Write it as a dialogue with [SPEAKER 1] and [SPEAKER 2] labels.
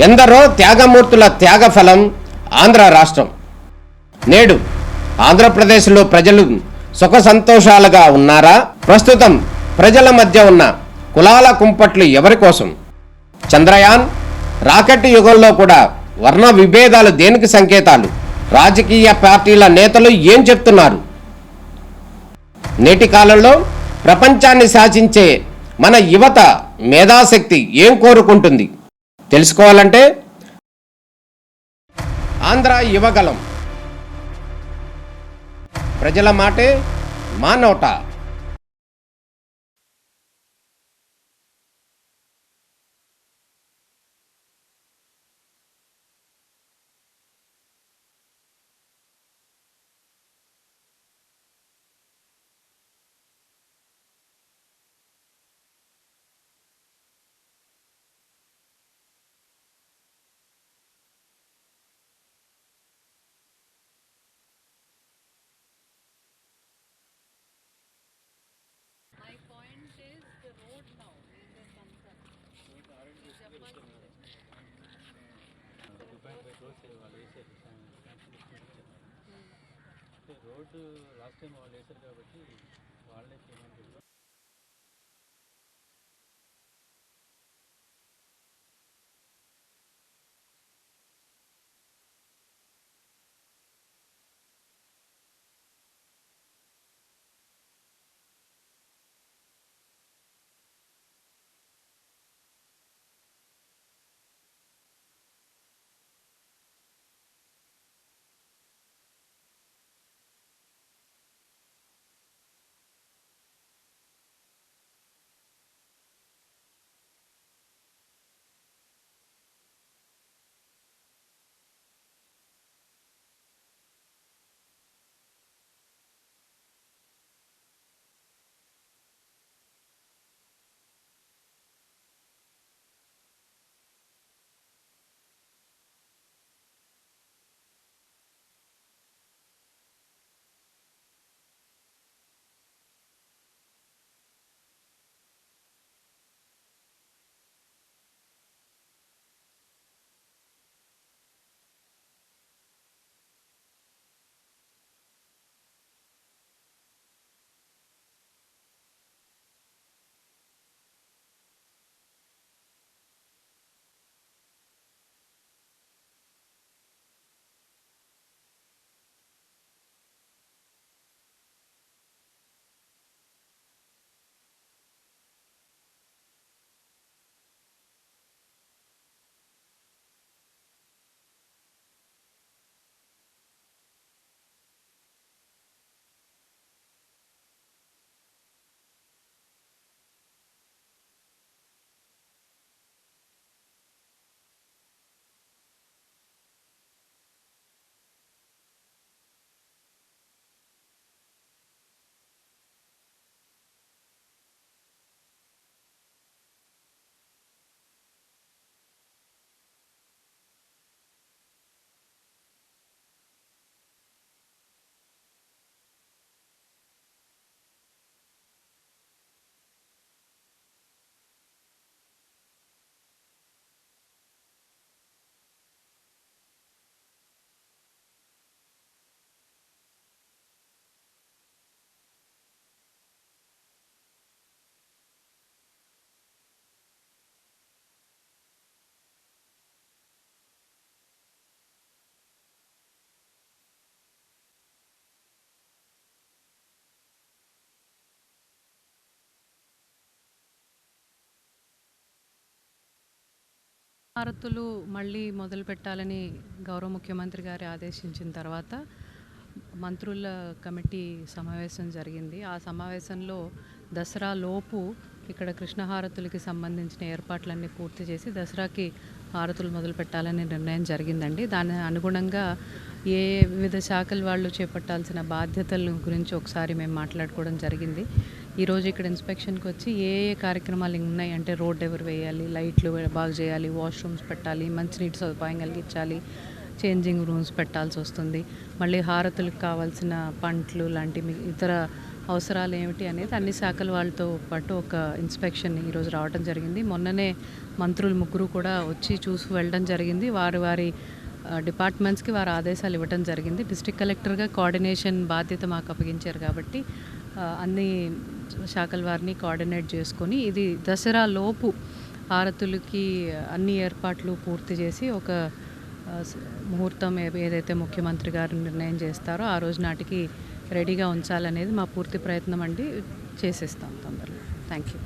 [SPEAKER 1] ఎందరో త్యాగమూర్తుల త్యాగఫలం ఆంధ్ర రాష్ట్రం. నేడు ఆంధ్రప్రదేశ్లో ప్రజలు సుఖ సంతోషాలుగా ఉన్నారా? ప్రస్తుతం ప్రజల మధ్య ఉన్న కులాల కుంపట్లు ఎవరి కోసం? చంద్రయాన్ రాకెట్ యుగంలో కూడా వర్ణ విభేదాలు దేనికి సంకేతాలు? రాజకీయ పార్టీల నేతలు ఏం చెప్తున్నారు? నేటి కాలంలో ప్రపంచాన్ని శాసించే మన యువత మేధాశక్తి ఏం కోరుకుంటుంది? తెలుసుకోవాలంటే ఆంధ్ర యువగలం. ప్రజల మాటే మా నోట.
[SPEAKER 2] రోడ్డు లాస్ట్ టైం వాళ్ళు వేశారు కాబట్టి వాళ్ళే చేయమని.
[SPEAKER 3] హారతులు మళ్ళీ మొదలు పెట్టాలని గౌరవ ముఖ్యమంత్రి గారు ఆదేశించిన తర్వాత మంత్రుల కమిటీ సమావేశం జరిగింది. ఆ సమావేశంలో దసరా లోపు ఇక్కడ కృష్ణ హారతులకి సంబంధించిన ఏర్పాట్లన్నీ పూర్తి చేసి దసరాకి హారతులు మొదలు పెట్టాలని నిర్ణయం జరిగిందండి. దాని అనుగుణంగా ఏ వివిధ శాఖల వాళ్ళు చేపట్టాల్సిన బాధ్యతల గురించి ఒకసారి మేము మాట్లాడుకోవడం జరిగింది. ఈరోజు ఇక్కడ ఇన్స్పెక్షన్కి వచ్చి ఏ ఏ కార్యక్రమాలు ఉన్నాయి అంటే రోడ్ ఎవరు వేయాలి, లైట్లు బాగు చేయాలి, వాష్రూమ్స్ పెట్టాలి, మంచినీటి సదుపాయం కలిగించాలి, చేంజింగ్ రూమ్స్ పెట్టాల్సి వస్తుంది, మళ్ళీ హారతులకు కావాల్సిన పంట్లు లాంటి ఇతర అవసరాలు ఏమిటి అనేది అన్ని శాఖల వాళ్ళతో పాటు ఒక ఇన్స్పెక్షన్ ఈరోజు రావడం జరిగింది. మొన్ననే మంత్రులు ముగ్గురు కూడా వచ్చి చూసి వెళ్ళడం జరిగింది. వారి డిపార్ట్మెంట్స్కి వారు ఆదేశాలు ఇవ్వడం జరిగింది. డిస్ట్రిక్ట్ కలెక్టర్గా కోఆర్డినేషన్ బాధ్యత మాకు అప్పగించారు కాబట్టి అన్ని శాఖల వారిని కోఆర్డినేట్ చేసుకొని ఇది దసరా లోపు హారతులకి అన్ని ఏర్పాట్లు పూర్తి చేసి ఒక ముహూర్తం ఏదైతే ముఖ్యమంత్రి గారు నిర్ణయం చేస్తారో ఆ రోజు నాటికి రెడీగా ఉంచాలనేది మా పూర్తి ప్రయత్నం అండి. చేసేస్తాం తొందరగా. Thank you.